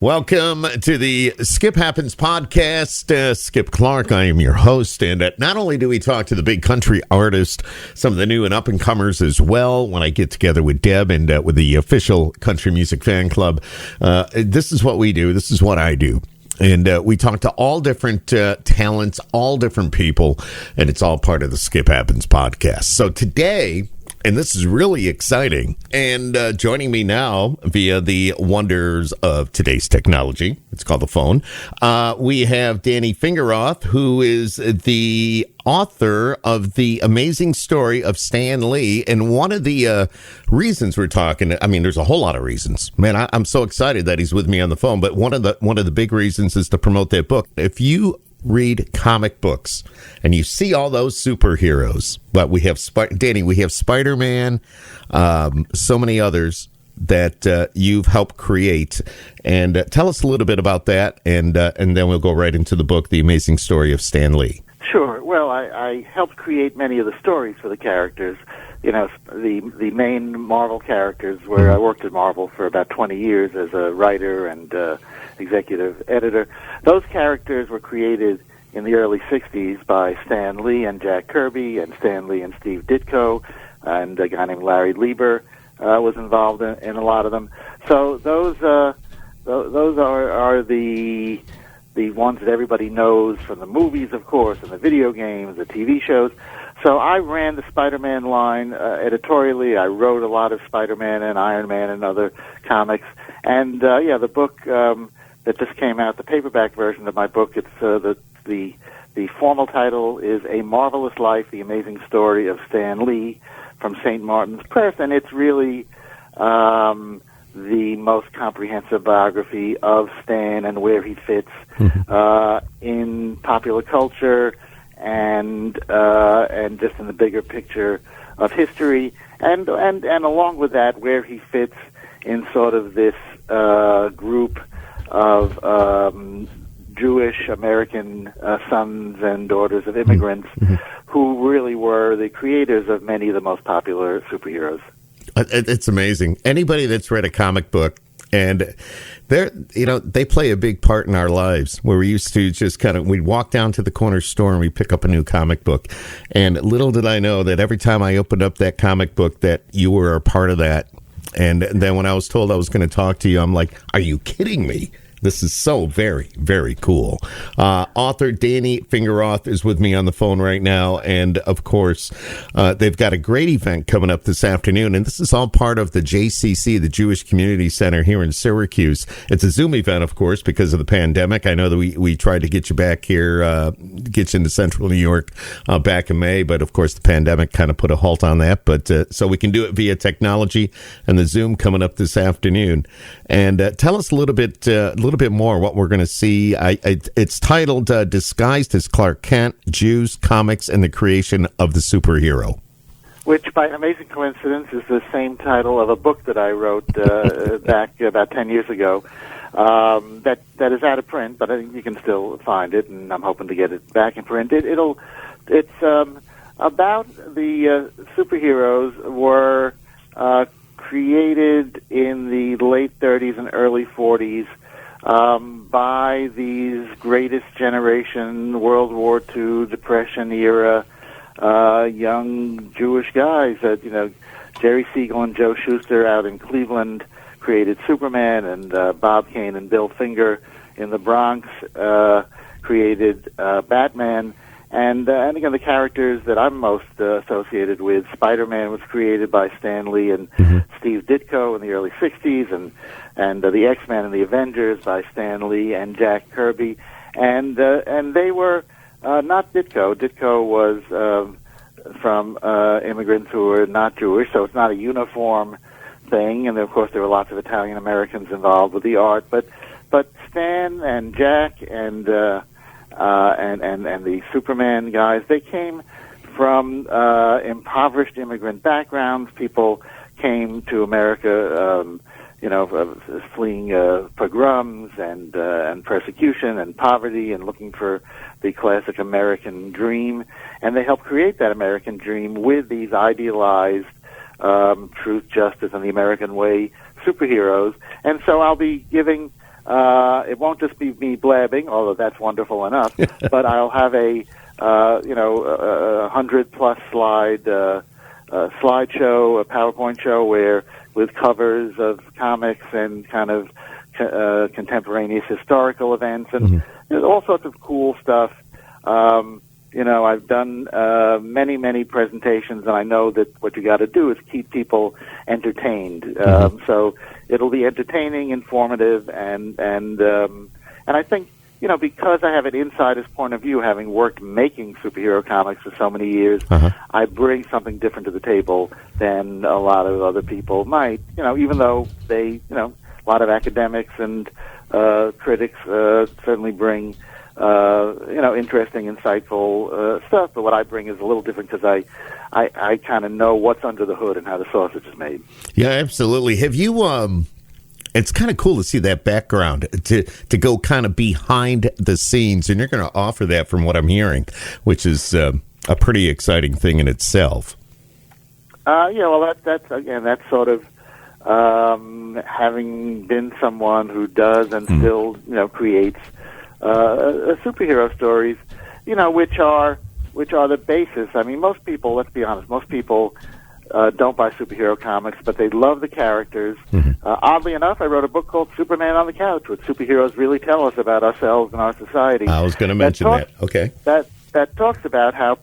Welcome to the Skip Happens podcast. Skip Clark, I am your host, and not only do we talk to the big country artists, some of the new and up-and-comers as well, when I get together with Deb and with the official Country Music Fan Club, this is what we do, this is what I do. And we talk to all different talents, all different people, and it's all part of the Skip Happens podcast. So today, and this is really exciting, and joining me now via the wonders of today's technology, it's called the phone, we have Danny Fingeroth, who is the author of The Amazing Story of Stan Lee. And one of the reasons we're talking, I mean, there's a whole lot of reasons. Man, I'm so excited that he's with me on the phone, but one of the big reasons is to promote that book. If you read comic books and you see all those superheroes, but we have Danny, we have Spider-Man, so many others that you've helped create, and tell us a little bit about that, and then we'll go right into the book, The Amazing Story of Stan Lee. Sure. Well, I helped create many of the stories for the characters. You know, the main Marvel characters, where I worked at Marvel for about 20 years as a writer and executive editor. Those characters were created in the early 60s by Stan Lee and Jack Kirby, and Stan Lee and Steve Ditko, and a guy named Larry Lieber was involved in a lot of them. So those are the ones that everybody knows from the movies, of course, and the video games, the TV shows. So I ran the Spider-Man line editorially. I wrote a lot of Spider-Man and Iron Man and other comics. And, the book that just came out, the paperback version of my book, it's the formal title is A Marvelous Life, The Amazing Story of Stan Lee from St. Martin's Press. And it's really the most comprehensive biography of Stan and where he fits in popular culture and just in the bigger picture of history, and along with that, where he fits in sort of this group of Jewish American sons and daughters of immigrants who really were the creators of many of the most popular superheroes. It's amazing. Anybody that's read a comic book, and they play a big part in our lives, where we used to just we'd walk down to the corner store and we'd pick up a new comic book. And little did I know that every time I opened up that comic book that you were a part of that. And then when I was told I was going to talk to you, I'm like, are you kidding me? This is so very, very cool. Author Danny Fingeroth is with me on the phone right now. And, of course, they've got a great event coming up this afternoon. And this is all part of the JCC, the Jewish Community Center here in Syracuse. It's a Zoom event, of course, because of the pandemic. I know that we tried to get you back here, get you into central New York back in May. But, of course, the pandemic kind of put a halt on that. But so we can do it via technology, and the Zoom coming up this afternoon. And tell us a little bit more what we're going to see. It's titled Disguised as Clark Kent, Jews, Comics, and the Creation of the Superhero. Which, by an amazing coincidence, is the same title of a book that I wrote back about 10 years ago. That is out of print, but I think you can still find it, and I'm hoping to get it back in print. It's about the superheroes were created in the late 30s and early 40s by these greatest generation, World War II, Depression era, young Jewish guys that, Jerry Siegel and Joe Shuster out in Cleveland created Superman, and Bob Kane and Bill Finger in the Bronx created Batman. And again, the characters that I'm most associated with, Spider-Man was created by Stan Lee and Steve Ditko in the early 60s, and the X-Men and the Avengers by Stan Lee and Jack Kirby. And they were not Ditko. Ditko was from immigrants who were not Jewish, so it's not a uniform thing. And of course, there were lots of Italian Americans involved with the art. But Stan and Jack and the Superman guys, they came from impoverished immigrant backgrounds. People came to America, fleeing pogroms and persecution and poverty, and looking for the classic American dream. And they helped create that American dream with these idealized truth, justice, and the American way superheroes. And so I'll be giving It won't just be me blabbing, although that's wonderful enough. But I'll have a 100+ slide slideshow, a PowerPoint show with covers of comics and kind of contemporaneous historical events and there's all sorts of cool stuff. I've done many presentations, and I know that what you got to do is keep people entertained. So it'll be entertaining, informative, and I think because I have an insider's point of view, having worked making superhero comics for so many years, I bring something different to the table than a lot of other people might. Even though they, a lot of academics and critics certainly bring interesting, insightful stuff. But what I bring is a little different because I kind of know what's under the hood and how the sausage is made. Yeah, absolutely. Have you? It's kind of cool to see that background to go kind of behind the scenes, and you're going to offer that from what I'm hearing, which is a pretty exciting thing in itself. Well, that's sort of having been someone who does and still creates superhero stories, which are the basis. I mean, most people, let's be honest, don't buy superhero comics, but they love the characters. Oddly enough, I wrote a book called Superman on the Couch, what superheroes really tell us about ourselves and our society. I was going to mention that. Okay. That talks about how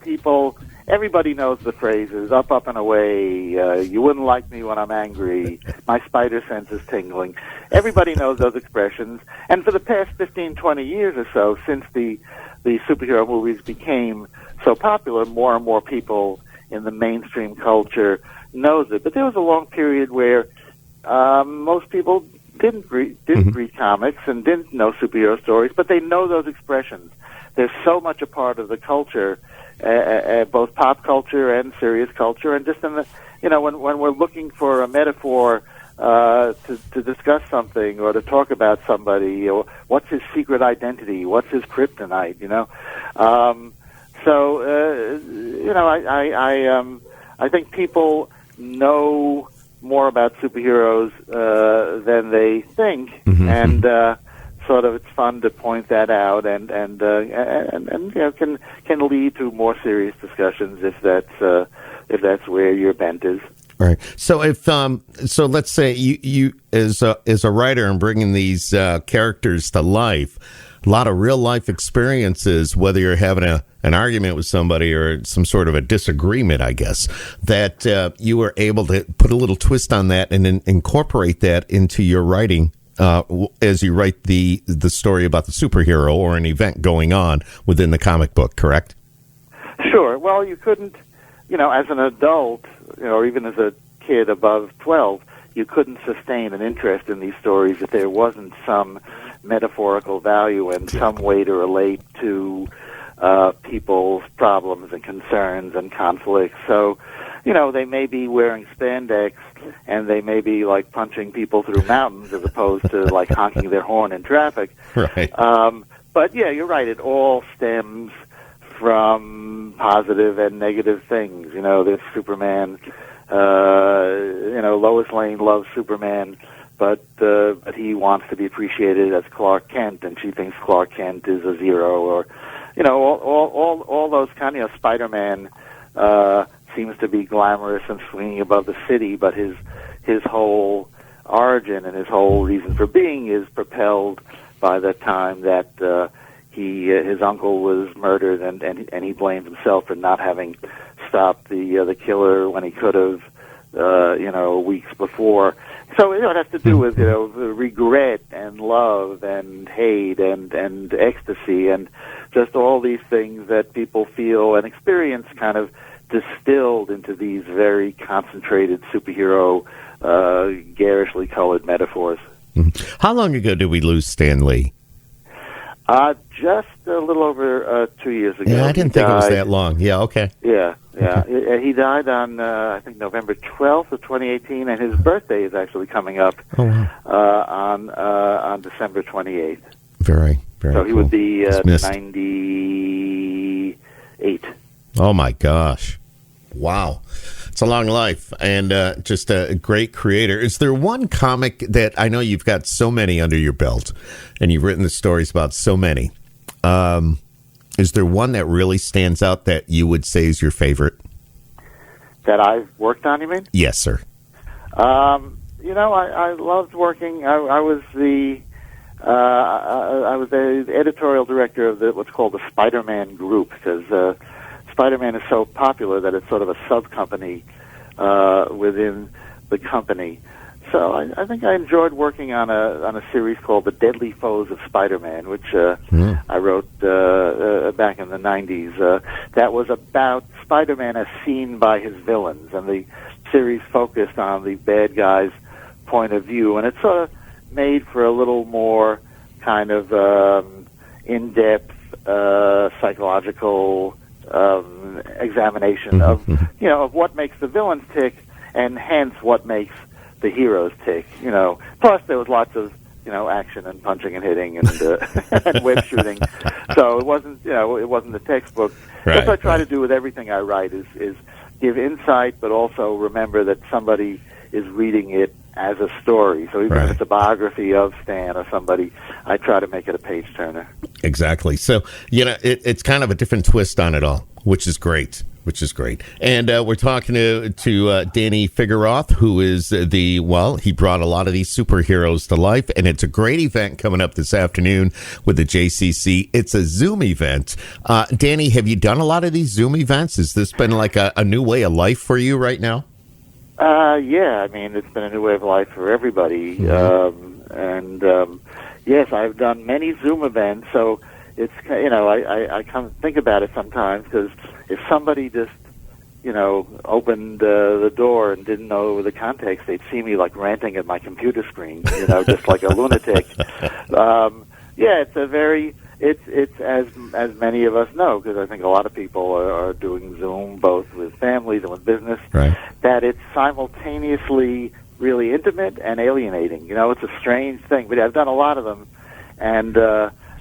everybody knows the phrases, up, and away, you wouldn't like me when I'm angry, my spider sense is tingling. Everybody knows those expressions. And for the past 15, 20 years or so, since the superhero movies became so popular, more and more people in the mainstream culture knows it. But there was a long period where most people didn't read comics and didn't know superhero stories, but they know those expressions. They're so much a part of the culture, both pop culture and serious culture, and just in the when we're looking for a metaphor to discuss something or to talk about somebody, or what's his secret identity, what's his kryptonite, I think people know more about superheroes than they think, and sort of it's fun to point that out, and can lead to more serious discussions if that's where your bent is. All right. So so let's say you as a writer and bringing these characters to life, a lot of real life experiences, whether you're having an argument with somebody or some sort of a disagreement, I guess, that you were able to put a little twist on that and then incorporate that into your writing as you write the story about the superhero or an event going on within the comic book, correct? Sure. Well, you couldn't, as an adult, or even as a kid above 12, you couldn't sustain an interest in these stories if there wasn't some metaphorical value and some way to relate to people's problems and concerns and conflicts. So, they may be wearing spandex and they may be like punching people through mountains as opposed to like honking their horn in traffic. Right. But yeah, you're right. It all stems from positive and negative things. This Superman, Lois Lane loves Superman, but he wants to be appreciated as Clark Kent, and she thinks Clark Kent is a zero, or all those kind of Spider-Man seems to be glamorous and swinging above the city, but his whole origin and his whole reason for being is propelled by the time that his uncle was murdered, and he blames himself for not having stopped the killer when he could have, weeks before. So it has to do with regret and love and hate and ecstasy and just all these things that people feel and experience, kind of distilled into these very concentrated superhero, garishly colored metaphors. How long ago did we lose Stan Lee? Just a little over 2 years ago. Yeah, I didn't think it was that long. Yeah, okay. Yeah. Okay. He died on, I think, November 12th of 2018, and his birthday is actually coming up on December 28th. Very, very So he cool. would be 98. Oh, my gosh. Wow. It's a long life, and just a great creator. Is there one comic that I know you've got so many under your belt, and you've written the stories about so many? Is there one that really stands out that you would say is your favorite? That I've worked on, you mean? Yes, sir. I loved working. I was the editorial director of what's called the Spider-Man group, because Spider-Man is so popular that it's sort of a sub-company within the company. So I think I enjoyed working on a series called The Deadly Foes of Spider-Man, which I wrote back in the 90s. That was about Spider-Man as seen by his villains, and the series focused on the bad guy's point of view, and it sort of made for a little more kind of in-depth psychological examination of what makes the villains tick, and hence what makes the heroes tick. Plus there was lots of action and punching and hitting and, and web shooting. So it wasn't the textbook. Right. That's what I try to do with everything I write is give insight, but also remember that somebody is reading it as a story. So even if it's a biography of Stan or somebody, I try to make it a page turner. Exactly. So it's kind of a different twist on it all, which is great. And we're talking to Danny Fingeroth, who is he brought a lot of these superheroes to life, and it's a great event coming up this afternoon with the JCC. It's a Zoom event. Danny, have you done a lot of these Zoom events? Has this been like a new way of life for you right now? Yeah, I mean, it's been a new way of life for everybody. Mm-hmm. Yes, I've done many Zoom events, so it's, I come think about it sometimes, because if somebody just, opened the door and didn't know the context, they'd see me like ranting at my computer screen, just like a lunatic. It's as many of us know, because I think a lot of people are doing Zoom, both with families and with business, right, that it's simultaneously really intimate and alienating. It's a strange thing, but I've done a lot of them, and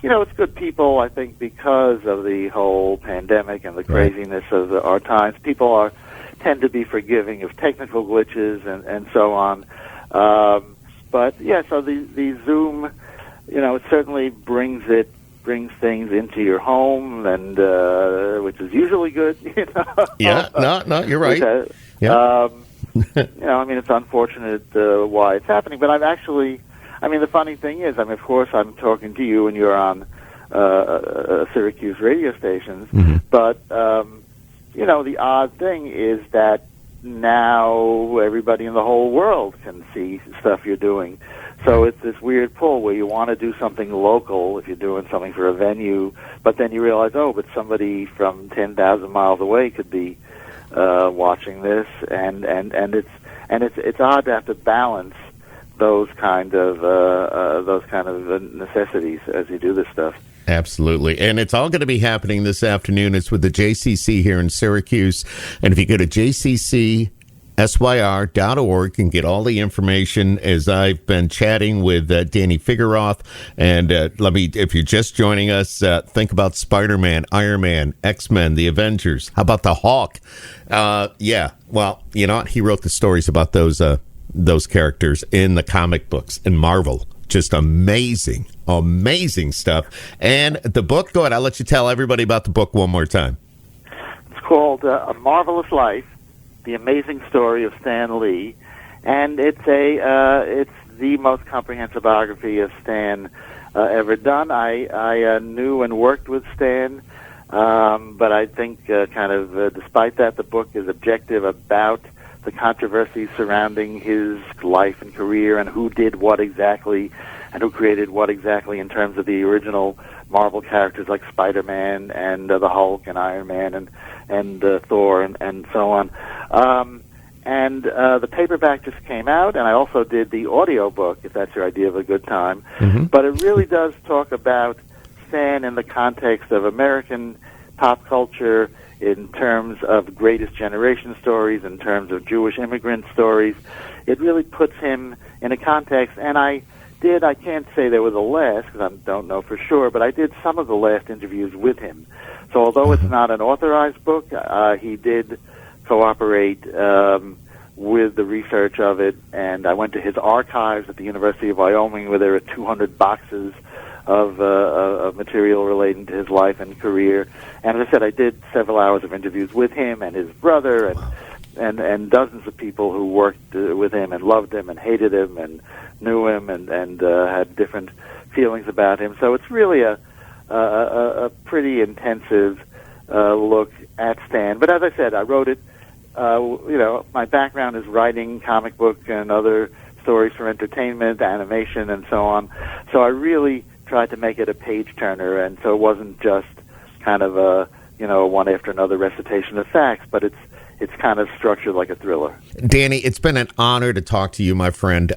it's good people, I think, because of the whole pandemic and the craziness of our times. People tend to be forgiving of technical glitches and so on. But yeah, so the Zoom, it certainly brings things into your home, and which is usually good. Yeah, no, you're right. Yeah. It's unfortunate why it's happening, but the funny thing is, of course, I'm talking to you and you're on Syracuse radio stations, mm-hmm. but, the odd thing is that now everybody in the whole world can see stuff you're doing. So it's this weird pull where you want to do something local if you're doing something for a venue, but then you realize, but somebody from 10,000 miles away could be watching this, and it's odd to have to balance those kind of necessities as you do this stuff. Absolutely. And it's all going to be happening this afternoon. It's with the JCC here in Syracuse. And if you go to jccsyr.org and get all the information, as I've been chatting with Danny Fingeroth. And if you're just joining us, think about Spider-Man, Iron Man, X-Men, the Avengers. How about the Hulk? Well, you know what? He wrote the stories about those characters in the comic books in Marvel. Just amazing stuff. And the book, go ahead, I'll let you tell everybody about the book one more time. It's called A Marvelous Life, The Amazing Story of Stan Lee. And it's the most comprehensive biography of Stan ever done. I knew and worked with Stan, but I think despite that, the book is objective about the controversies surrounding his life and career, and who did what exactly, and who created what exactly in terms of the original Marvel characters like Spider-Man and the Hulk and Iron Man and Thor and so on. The paperback just came out, and I also did the audio book, if that's your idea of a good time. Mm-hmm. But it really does talk about Stan in the context of American pop culture, in terms of greatest generation stories, in terms of Jewish immigrant stories. It really puts him in a context, and I can't say they were the last, because I don't know for sure, but I did some of the last interviews with him. So although it's not an authorized book, he did cooperate with the research of it, and I went to his archives at the University of Wyoming, where there are 200 boxes of material relating to his life and career. And as I said, I did several hours of interviews with him and his brother, and dozens of people who worked with him and loved him and hated him and knew him and had different feelings about him. So it's really a pretty intensive look at Stan. But as I said, I wrote it. My background is writing comic book and other stories for entertainment, animation, and so on. So I really tried to make it a page turner, and so it wasn't just kind of a one after another recitation of facts, but it's kind of structured like a thriller. Danny, it's been an honor to talk to you, my friend.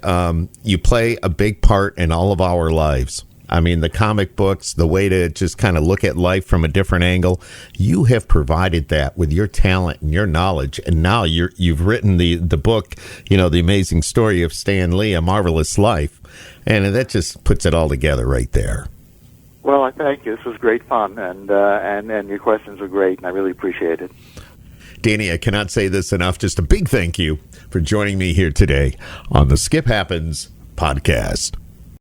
You play a big part in all of our lives. I mean, the comic books, the way to just kind of look at life from a different angle. You have provided that with your talent and your knowledge, and now you've written the book, The Amazing Story of Stan Lee, A Marvelous Life, and that just puts it all together right there. Well, I thank you. This was great fun, and your questions were great, and I really appreciate it. Danny, I cannot say this enough. Just a big thank you for joining me here today on the Skip Happens podcast.